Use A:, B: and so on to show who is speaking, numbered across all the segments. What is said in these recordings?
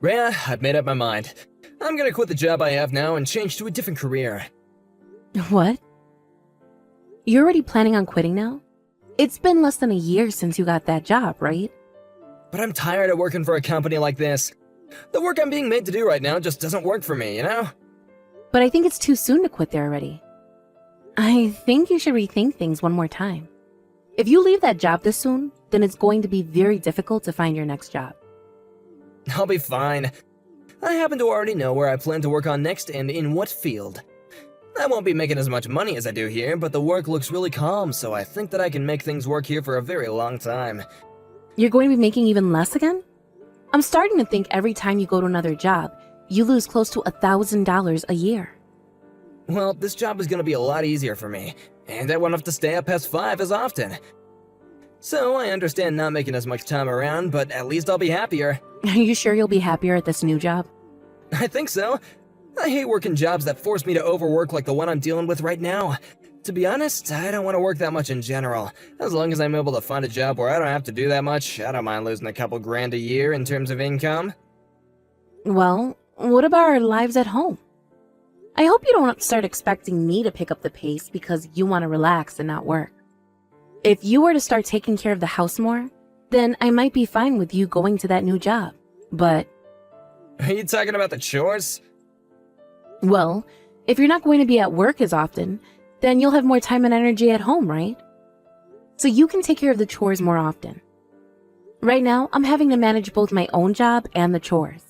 A: Rhea, I've made up my mind. I'm gonna quit the job I have now and change to a different career.
B: What? You're already planning on quitting now? It's been less than a year since you got that job, right?
A: But I'm tired of working for a company like this. The work I'm being made to do right now just doesn't work for me, you know?
B: But I think it's too soon to quit there already. I think you should rethink things one more time. If you leave that job this soon, then it's going to be very difficult to find your next job.
A: I'll be fine. I happen to already know where I plan to work on next and in what field. I won't be making as much money as I do here, but the work looks really calm, so I think that I can make things work here for a very long time.
B: You're going to be making even less again? I'm starting to think every time you go to another job, you lose close to $1,000 a year.
A: Well, this job is gonna be a lot easier for me, and I won't have to stay up past 5 as often. So I understand not making as much time around, but at least I'll be happier.
B: Are you sure you'll be happier at this new job?
A: I think so. I hate working jobs that force me to overwork like the one I'm dealing with right now. To be honest, I don't want to work that much in general. As long as I'm able to find a job where I don't have to do that much, I don't mind losing a couple grand a year in terms of income.
B: Well, what about our lives at home? I hope you don't start expecting me to pick up the pace because you want to relax and not work. If you were to start taking care of the house more, then I might be fine with you going to that new job. But,
A: Are you talking about the chores?
B: well, if you're not going to be at work as often, then you'll have more time and energy at home, right? So you can take care of the chores more often. Right now, I'm having to manage both my own job and the chores.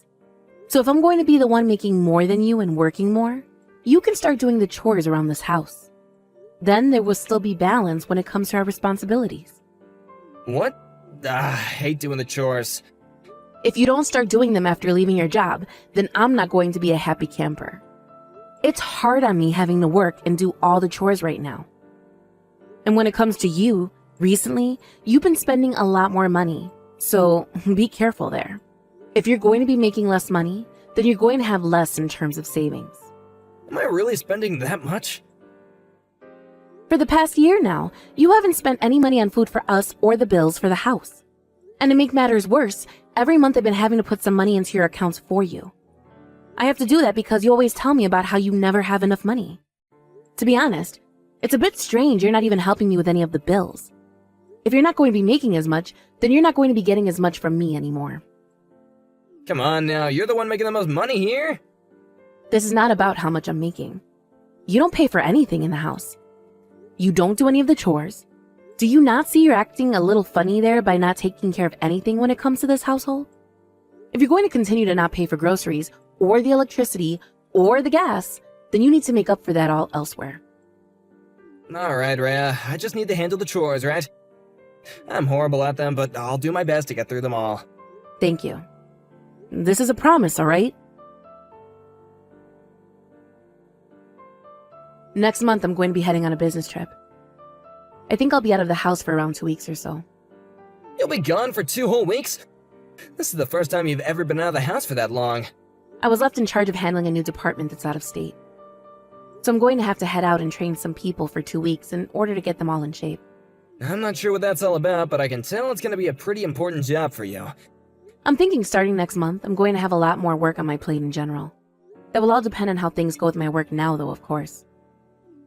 B: So if I'm going to be the one making more than you and working more, you can start doing the chores around this house. Then there will still be balance when it comes to our responsibilities.
A: What? I hate doing the chores.
B: If you don't start doing them after leaving your job, then I'm not going to be a happy camper. It's hard on me having to work and do all the chores right now. And when it comes to you, recently, you've been spending a lot more money, so be careful there. If you're going to be making less money, then you're going to have less in terms of savings.
A: Am I really spending that much?
B: For the past year now, you haven't spent any money on food for us or the bills for the house. And to make matters worse, every month I've been having to put some money into your accounts for you. I have to do that because you always tell me about how you never have enough money. To be honest, it's a bit strange you're not even helping me with any of the bills. If you're not going to be making as much, then you're not going to be getting as much from me anymore.
A: Come on now, you're the one making the most money here.
B: This is not about how much I'm making. You don't pay for anything in the house. You don't do any of the chores. Do you not see you're acting a little funny there by not taking care of anything when it comes to this household? If you're going to continue to not pay for groceries, or the electricity, or the gas, then you need to make up for that all elsewhere.
A: Alright, Rhea, I just need to handle the chores, right? I'm horrible at them, but I'll do my best to get through them all.
B: Thank you. This is a promise, all right? Next month, I'm going to be heading on a business trip. I think I'll be out of the house for around 2 weeks or so.
A: You'll be gone for 2 whole weeks? This is the first time you've ever been out of the house for that long.
B: I was left in charge of handling a new department that's out of state. So I'm going to have to head out and train some people for 2 weeks in order to get them all in shape.
A: I'm not sure what that's all about, but I can tell it's gonna be a pretty important job for you.
B: I'm thinking starting next month, I'm going to have a lot more work on my plate in general. That will all depend on how things go with my work now, though, of course.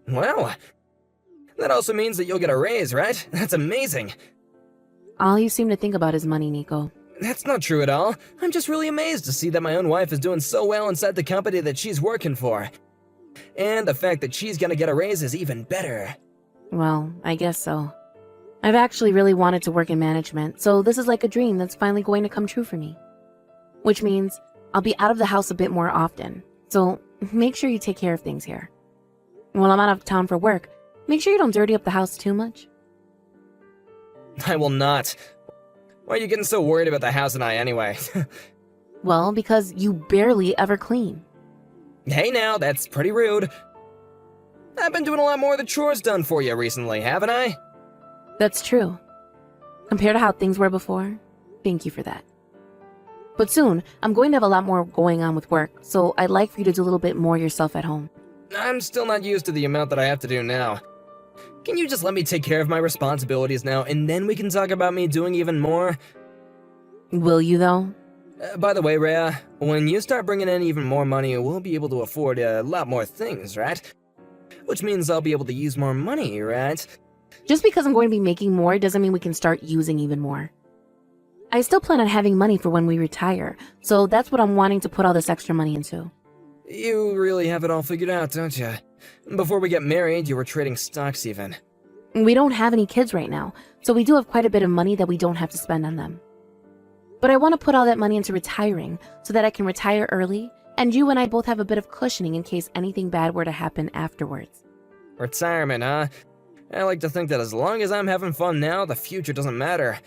A: Well, that also means that you'll get a raise, right? That's amazing.
B: All you seem to think about is money, Nico.
A: That's not true at all. I'm just really amazed to see that my own wife is doing so well inside the company that she's working for. And the fact that she's gonna get a raise is even better.
B: Well, I guess so. I've actually really wanted to work in management, so this is like a dream that's finally going to come true for me. Which means I'll be out of the house a bit more often, so make sure you take care of things here. While I'm out of town for work, make sure you don't dirty up the house too much.
A: I will not. Why are you getting so worried about the house and I anyway?
B: Well, because you barely ever clean.
A: Hey now, that's pretty rude. I've been doing a lot more of the chores done for you recently, haven't I?
B: That's true. Compared to how things were before, thank you for that. But soon, I'm going to have a lot more going on with work, so I'd like for you to do a little bit more yourself at home.
A: I'm still not used to the amount that I have to do now. Can you just let me take care of my responsibilities now, and then we can talk about me doing even more?
B: Will you, though?
A: By the way, Rhea, when you start bringing in even more money, we'll be able to afford a lot more things, right? Which means I'll be able to use more money, right?
B: Just because I'm going to be making more doesn't mean we can start using even more. I still plan on having money for when we retire, so that's what I'm wanting to put all this extra money into.
A: You really have it all figured out, don't you? Before we get married, you were trading stocks even.
B: We don't have any kids right now, so we do have quite a bit of money that we don't have to spend on them. But I want to put all that money into retiring so that I can retire early, and you and I both have a bit of cushioning in case anything bad were to happen afterwards.
A: Retirement, huh? I like to think that as long as I'm having fun now, the future doesn't matter.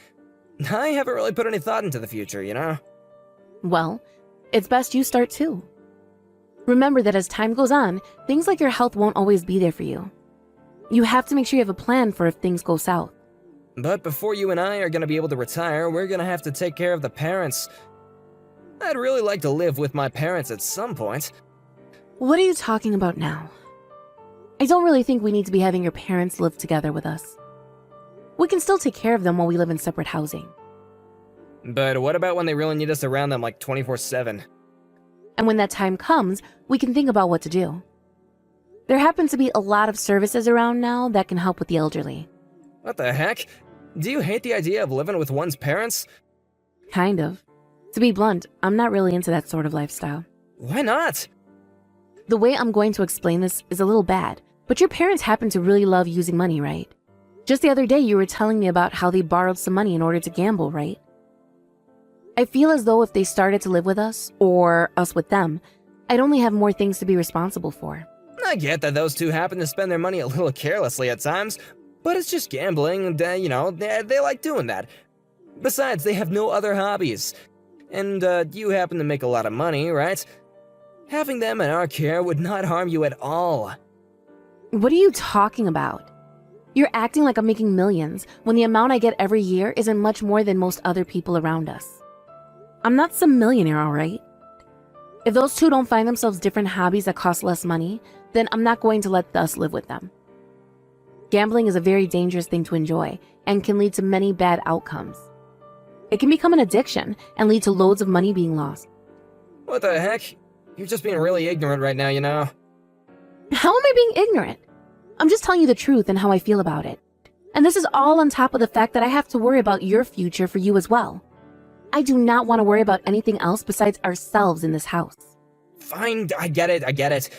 A: I haven't really put any thought into the future, you know?
B: Well, it's best you start too. Remember that as time goes on, things like your health won't always be there for you. You have to make sure you have a plan for if things go south.
A: But before you and I are gonna be able to retire, we're gonna have to take care of the parents. I'd really like to live with my parents at some point.
B: What are you talking about now? I don't really think we need to be having your parents live together with us. We can still take care of them while we live in separate housing.
A: But what about when they really need us around them like 24/7?
B: And when that time comes, we can think about what to do. There happen to be a lot of services around now that can help with the elderly.
A: What the heck? Do you hate the idea of living with one's parents?
B: Kind of. To be blunt, I'm not really into that sort of lifestyle.
A: Why not?
B: The way I'm going to explain this is a little bad, but your parents happen to really love using money, right? Just the other day, you were telling me about how they borrowed some money in order to gamble, right? I feel as though if they started to live with us, or us with them, I'd only have more things to be responsible for.
A: I get that those two happen to spend their money a little carelessly at times, but it's just gambling, and, they like doing that. Besides, they have no other hobbies. And, you happen to make a lot of money, right? Having them in our care would not harm you at all.
B: What are you talking about? You're acting like I'm making millions when the amount I get every year isn't much more than most other people around us. I'm not some millionaire, all right? If those two don't find themselves different hobbies that cost less money, then I'm not going to let us live with them. Gambling is a very dangerous thing to enjoy and can lead to many bad outcomes. It can become an addiction and lead to loads of money being lost.
A: What the heck? You're just being really ignorant right now, you know?
B: How am I being ignorant? I'm just telling you the truth and how I feel about it. And this is all on top of the fact that I have to worry about your future for you as well. I do not want to worry about anything else besides ourselves in this house.
A: Fine, I get it.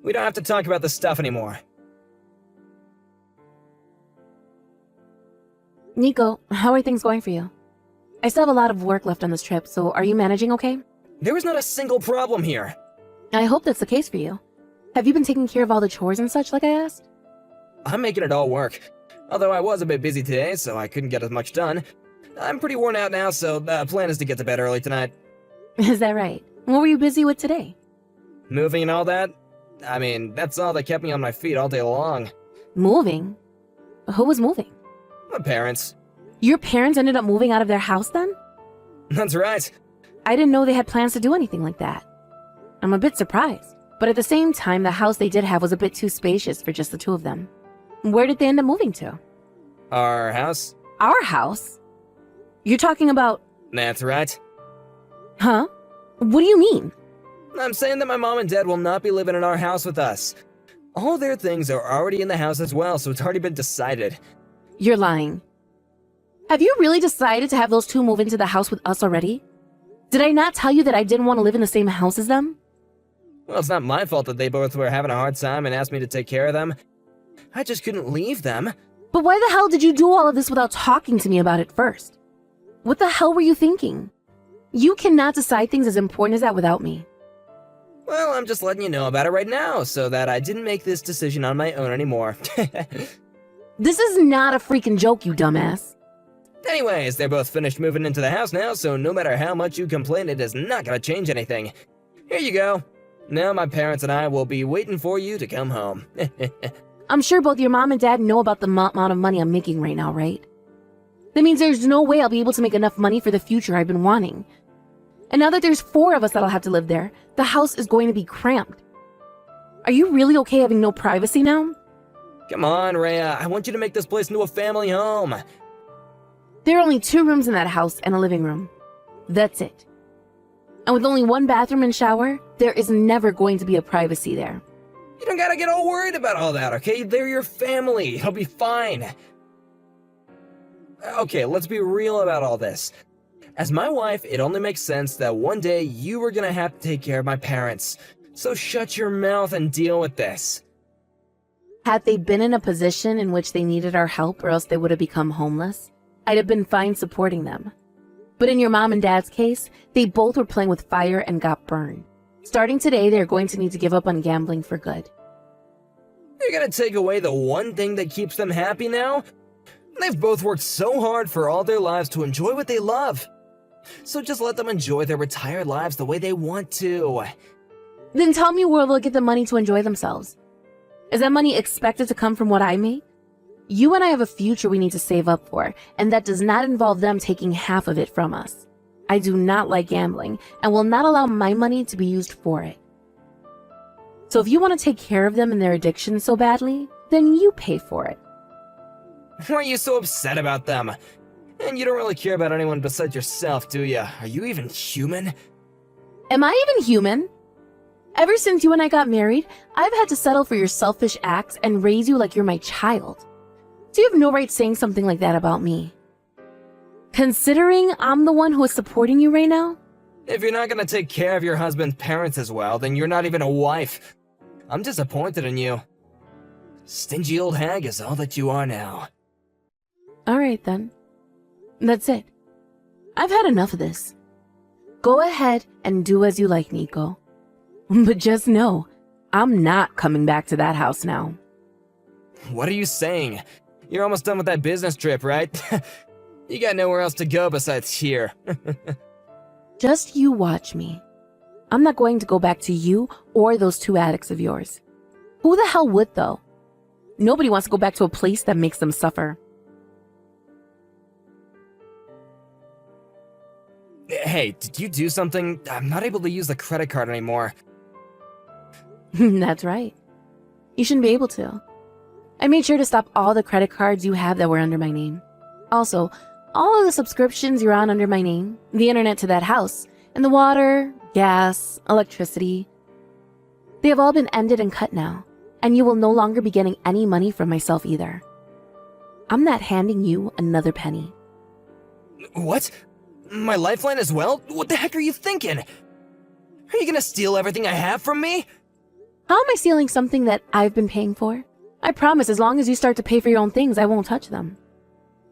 A: We don't have to talk about this stuff anymore.
B: Nico, how are things going for you? I still have a lot of work left on this trip, so are you managing okay?
A: There is not a single problem here.
B: I hope that's the case for you. Have you been taking care of all the chores and such like I asked?
A: I'm making it all work. Although I was a bit busy today, so I couldn't get as much done. I'm pretty worn out now, so the plan is to get to bed early tonight.
B: Is that right? What were you busy with today?
A: Moving and all that? I mean, that's all that kept me on my feet all day long.
B: Moving? Who was moving?
A: My parents.
B: Your parents ended up moving out of their house then?
A: That's right.
B: I didn't know they had plans to do anything like that. I'm a bit surprised. But at the same time, the house they did have was a bit too spacious for just the two of them. Where did they end up moving to?
A: Our house?
B: Our house? You're talking about...
A: That's right.
B: Huh? What do you mean?
A: I'm saying that my mom and dad will not be living in our house with us. All their things are already in the house as well, so it's already been decided.
B: You're lying. Have you really decided to have those two move into the house with us already? Did I not tell you that I didn't want to live in the same house as them?
A: Well, it's not my fault that they both were having a hard time and asked me to take care of them. I just couldn't leave them.
B: But why the hell did you do all of this without talking to me about it first? What the hell were you thinking? You cannot decide things as important as that without me.
A: Well, I'm just letting you know about it right now, so that I didn't make this decision on my own anymore.
B: This is not a freaking joke, you dumbass.
A: Anyways, they're both finished moving into the house now, so no matter how much you complain, it is not gonna change anything. Here you go. Now my parents and I will be waiting for you to come home.
B: I'm sure both your mom and dad know about the amount of money I'm making right now, right? That means there's no way I'll be able to make enough money for the future I've been wanting. And now that there's 4 of us that'll have to live there, the house is going to be cramped. Are you really okay having no privacy now?
A: Come on, Rhea. I want you to make this place into a family home.
B: There are only 2 rooms in that house and a living room. That's it. And with only one bathroom and shower, there is never going to be a privacy there.
A: You don't gotta get all worried about all that, okay? They're your family. It'll be fine. Okay, let's be real about all this. As my wife, it only makes sense that one day you were gonna have to take care of my parents. So shut your mouth and deal with this.
B: Had they been in a position in which they needed our help or else they would have become homeless, I'd have been fine supporting them. But in your mom and dad's case, they both were playing with fire and got burned. Starting today, they're going to need to give up on gambling for good.
A: You're gonna take away the one thing that keeps them happy now? They've both worked so hard for all their lives to enjoy what they love. So just let them enjoy their retired lives the way they want to.
B: Then tell me where they'll get the money to enjoy themselves. Is that money expected to come from what I make? You and I have a future we need to save up for, and that does not involve them taking half of it from us. I do not like gambling, and will not allow my money to be used for it. So if you want to take care of them and their addiction so badly, then you pay for it.
A: Why are you so upset about them? And you don't really care about anyone besides yourself, do ya? Are you even human?
B: Am I even human? Ever since you and I got married, I've had to settle for your selfish acts and raise you like you're my child. So you have no right saying something like that about me. Considering I'm the one who is supporting you right now?
A: If you're not gonna take care of your husband's parents as well, then you're not even a wife. I'm disappointed in you. Stingy old hag is all that you are now.
B: Alright then. That's it. I've had enough of this. Go ahead and do as you like, Nico. But just know, I'm not coming back to that house now.
A: What are you saying? You're almost done with that business trip, right? You got nowhere else to go besides here.
B: Just you watch me. I'm not going to go back to you or those two addicts of yours. Who the hell would, though? Nobody wants to go back to a place that makes them suffer.
A: Hey, did you do something? I'm not able to use the credit card anymore.
B: That's right. You shouldn't be able to. I made sure to stop all the credit cards you have that were under my name. Also, all of the subscriptions you're on under my name, the internet to that house, and the water, gas, electricity, they have all been ended and cut now, and you will no longer be getting any money from myself either. I'm not handing you another penny.
A: What? My lifeline as well? What the heck are you thinking? Are you gonna steal everything I have from me?
B: How am I stealing something that I've been paying for? I promise as long as you start to pay for your own things, I won't touch them.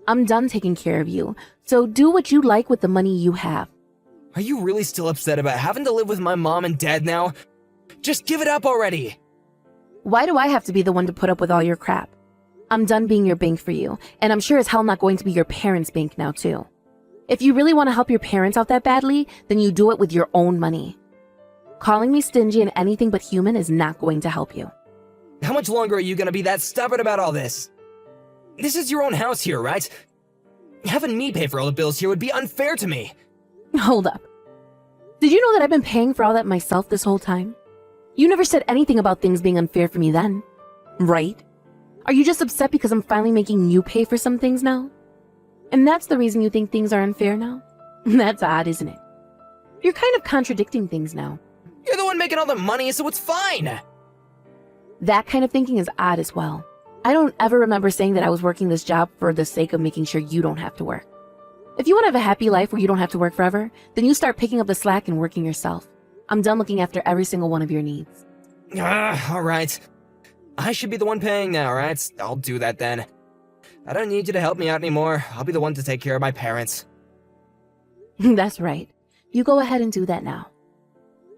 B: I'm done taking care of you, so do what you like with the money you have.
A: Are you really still upset about having to live with my mom and dad now? Just give it up already!
B: Why do I have to be the one to put up with all your crap? I'm done being your bank for you, and I'm sure as hell not going to be your parents' bank now too. If you really want to help your parents out that badly, then you do it with your own money. Calling me stingy and anything but human is not going to help you.
A: How much longer are you gonna be that stubborn about all this? This is your own house here, right? Having me pay for all the bills here would be unfair to me.
B: Hold up. Did you know that I've been paying for all that myself this whole time? You never said anything about things being unfair for me then, right? Are you just upset because I'm finally making you pay for some things now? And that's the reason you think things are unfair now? That's odd, isn't it? You're kind of contradicting things now.
A: You're the one making all the money, so it's fine!
B: That kind of thinking is odd as well. I don't ever remember saying that I was working this job for the sake of making sure you don't have to work. If you want to have a happy life where you don't have to work forever, then you start picking up the slack and working yourself. I'm done looking after every single one of your needs.
A: Alright. I should be the one paying now, right? I'll do that then. I don't need you to help me out anymore. I'll be the one to take care of my parents.
B: That's right. You go ahead and do that now.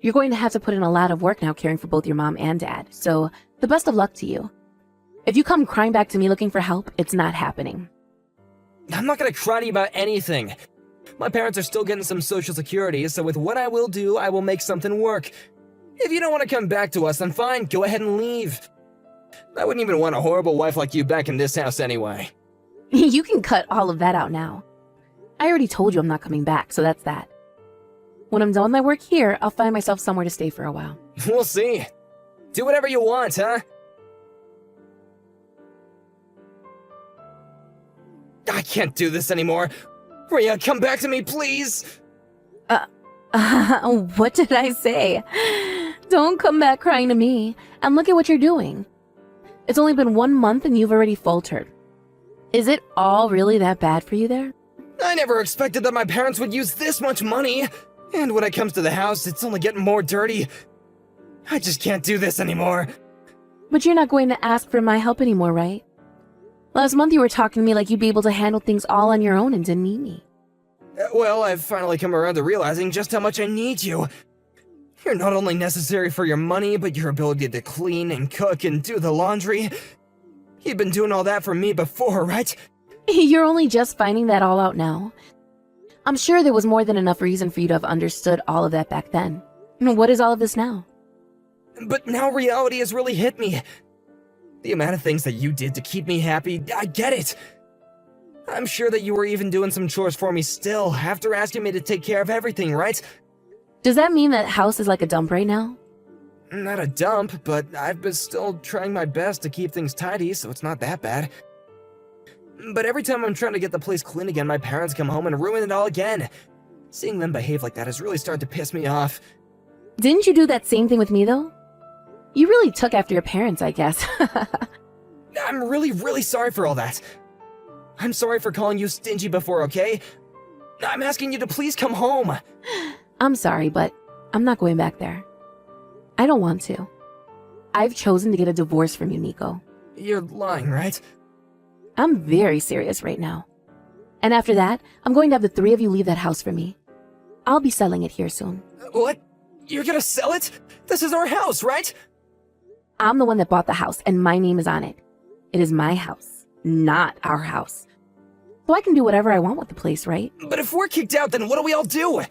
B: You're going to have to put in a lot of work now caring for both your mom and dad, so the best of luck to you. If you come crying back to me looking for help, it's not happening.
A: I'm not gonna cry to you about anything. My parents are still getting some social security, so with what I will do, I will make something work. If you don't want to come back to us, then fine, go ahead and leave. I wouldn't even want a horrible wife like you back in this house anyway.
B: You can cut all of that out now. I already told you I'm not coming back, so that's that. When I'm done with my work here, I'll find myself somewhere to stay for a while.
A: We'll see. Do whatever you want, huh? I can't do this anymore. Rhea, come back to me, please!
B: What did I say? Don't come back crying to me. And look at what you're doing. It's only been 1 month and you've already faltered. Is it all really that bad for you there?
A: I never expected that my parents would use this much money. And when it comes to the house, it's only getting more dirty. I just can't do this anymore.
B: But you're not going to ask for my help anymore, right? Last month you were talking to me like you'd be able to handle things all on your own and didn't need me.
A: Well, I've finally come around to realizing just how much I need you. You're not only necessary for your money, but your ability to clean and cook and do the laundry. You've been doing all that for me before, right?
B: You're only just finding that all out now. I'm sure there was more than enough reason for you to have understood all of that back then. What is all of this now?
A: But now reality has really hit me. The amount of things that you did to keep me happy, I get it. I'm sure that you were even doing some chores for me still, after asking me to take care of everything, right?
B: Does that mean that house is like a dump right now?
A: Not a dump, but I've been still trying my best to keep things tidy, so it's not that bad. But every time I'm trying to get the place clean again, my parents come home and ruin it all again. Seeing them behave like that has really started to piss me off.
B: Didn't you do that same thing with me, though? You really took after your parents, I guess.
A: I'm really sorry for all that. I'm sorry for calling you stingy before, okay? I'm asking you to please come home.
B: I'm sorry, but I'm not going back there. I don't want to. I've chosen to get a divorce from you, Nico.
A: You're lying, right?
B: I'm very serious right now. And after that, I'm going to have the three of you leave that house for me. I'll be selling it here soon.
A: What? You're gonna sell it? This is our house, right?
B: I'm the one that bought the house, and my name is on it. It is my house, not our house. So I can do whatever I want with the place, right?
A: But if we're kicked out, then what do we all do?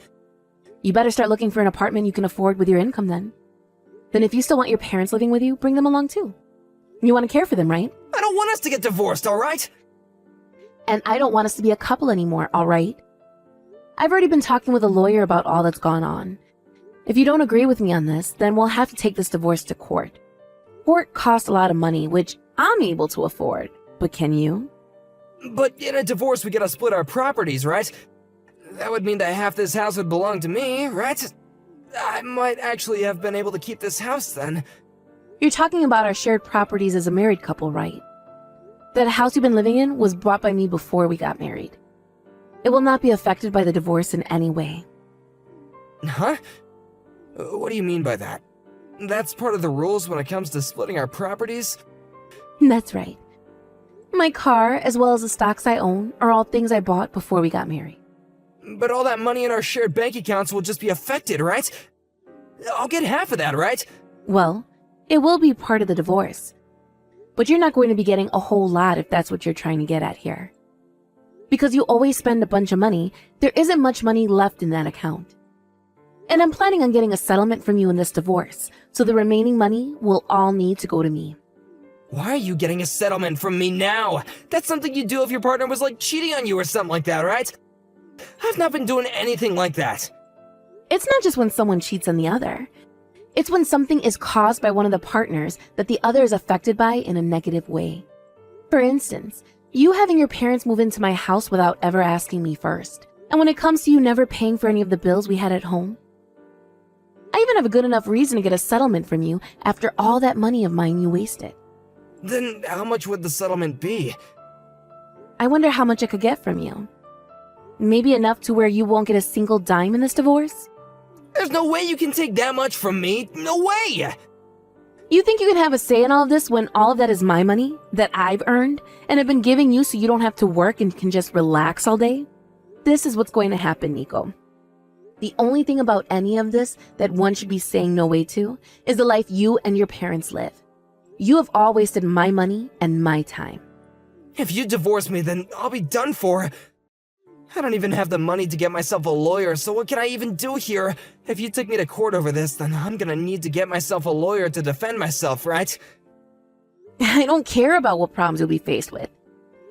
B: You better start looking for an apartment you can afford with your income then. Then if you still want your parents living with you, bring them along too. You want to care for them, right?
A: I don't want us to get divorced, alright?
B: And I don't want us to be a couple anymore, alright? I've already been talking with a lawyer about all that's gone on. If you don't agree with me on this, then we'll have to take this divorce to court. Court costs a lot of money, which I'm able to afford. But can you?
A: But in a divorce, we gotta split our properties, right? That would mean that half this house would belong to me, right? I might actually have been able to keep this house then.
B: You're talking about our shared properties as a married couple, right? That house you've been living in was bought by me before we got married. It will not be affected by the divorce in any way.
A: Huh? What do you mean by that? That's part of the rules when it comes to splitting our properties?
B: That's right. My car, as well as the stocks I own, are all things I bought before we got married.
A: But all that money in our shared bank accounts will just be affected, right? I'll get half of that, right?
B: Well, it will be part of the divorce. But you're not going to be getting a whole lot if that's what you're trying to get at here. Because you always spend a bunch of money, there isn't much money left in that account. And I'm planning on getting a settlement from you in this divorce, so the remaining money will all need to go to me.
A: Why are you getting a settlement from me now? That's something you'd do if your partner was like cheating on you or something like that, right? I've not been doing anything like that.
B: It's not just when someone cheats on the other. It's when something is caused by one of the partners that the other is affected by in a negative way. For instance, you having your parents move into my house without ever asking me first. And when it comes to you never paying for any of the bills we had at home. I even have a good enough reason to get a settlement from you after all that money of mine you wasted.
A: Then how much would the settlement be?
B: I wonder how much I could get from you. Maybe enough to where you won't get a single dime in this divorce?
A: There's no way you can take that much from me. No way!
B: You think you can have a say in all of this when all of that is my money that I've earned and have been giving you so you don't have to work and can just relax all day? This is what's going to happen, Nico. The only thing about any of this that one should be saying no way to is the life you and your parents live. You have all wasted my money and my time.
A: If you divorce me, then I'll be done for. I don't even have the money to get myself a lawyer, so what can I even do here? If you took me to court over this, then I'm gonna need to get myself a lawyer to defend myself, right?
B: I don't care about what problems you'll be faced with.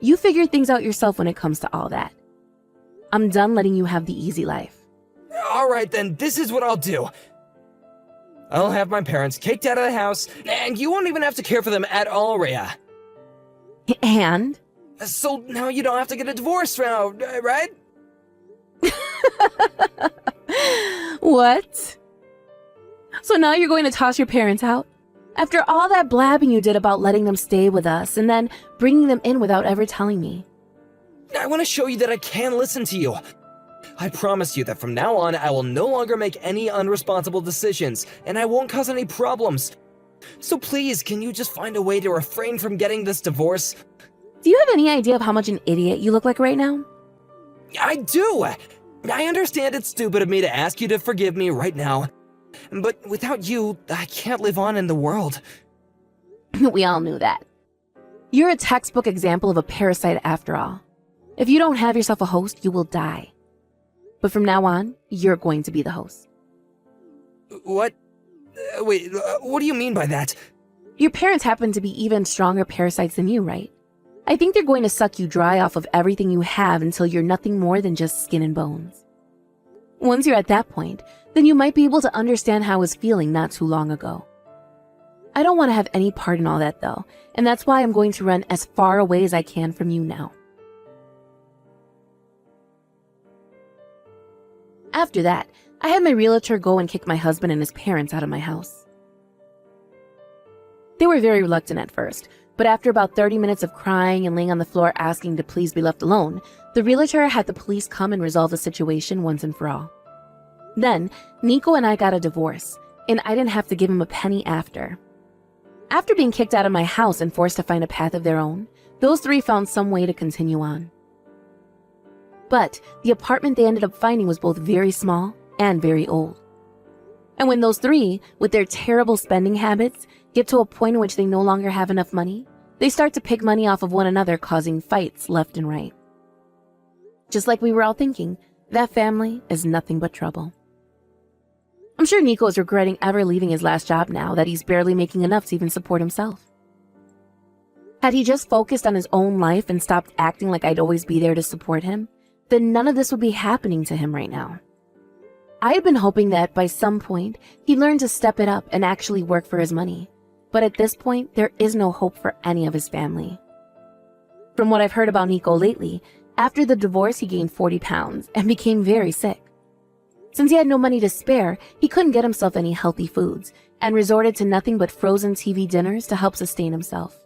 B: You figure things out yourself when it comes to all that. I'm done letting you have the easy life.
A: Alright then, this is what I'll do. I'll have my parents kicked out of the house, and you won't even have to care for them at all, Rhea.
B: And?
A: So now you don't have to get a divorce now, right?
B: What? So now you're going to toss your parents out? After all that blabbing you did about letting them stay with us and then bringing them in without ever telling me.
A: I want to show you that I can listen to you. I promise you that from now on, I will no longer make any unresponsible decisions, and I won't cause any problems. So please, can you just find a way to refrain from getting this divorce?
B: Do you have any idea of how much an idiot you look like right now?
A: I do! I understand it's stupid of me to ask you to forgive me right now, but without you, I can't live on in the world.
B: We all knew that. You're a textbook example of a parasite after all. If you don't have yourself a host, you will die. But from now on, you're going to be the host.
A: What? Wait, what do you mean by that?
B: Your parents happen to be even stronger parasites than you, right? I think they're going to suck you dry off of everything you have until you're nothing more than just skin and bones. Once you're at that point, then you might be able to understand how I was feeling not too long ago. I don't want to have any part in all that though, and that's why I'm going to run as far away as I can from you now. After that, I had my realtor go and kick my husband and his parents out of my house. They were very reluctant at first, but after about 30 minutes of crying and laying on the floor asking to please be left alone, the realtor had the police come and resolve the situation once and for all. Then, Nico and I got a divorce, and I didn't have to give him a penny after. After being kicked out of my house and forced to find a path of their own, those three found some way to continue on. But the apartment they ended up finding was both very small and very old. And when those three, with their terrible spending habits, get to a point in which they no longer have enough money, they start to pick money off of one another, causing fights left and right. Just like we were all thinking, that family is nothing but trouble. I'm sure Nico is regretting ever leaving his last job now that he's barely making enough to even support himself. Had he just focused on his own life and stopped acting like I'd always be there to support him, then none of this would be happening to him right now. I had been hoping that by some point, he'd learn to step it up and actually work for his money. But at this point, there is no hope for any of his family. From what I've heard about Nico lately, after the divorce he gained 40 pounds and became very sick. Since he had no money to spare, he couldn't get himself any healthy foods and resorted to nothing but frozen TV dinners to help sustain himself.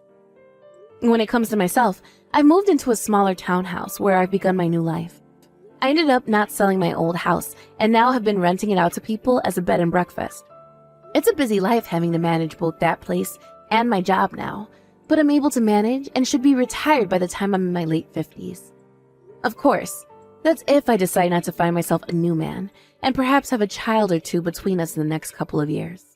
B: When it comes to myself, I've moved into a smaller townhouse where I've begun my new life. I ended up not selling my old house and now have been renting it out to people as a bed and breakfast. It's a busy life having to manage both that place and my job now, but I'm able to manage and should be retired by the time I'm in my late 50s. Of course, that's if I decide not to find myself a new man and perhaps have a child or two between us in the next couple of years.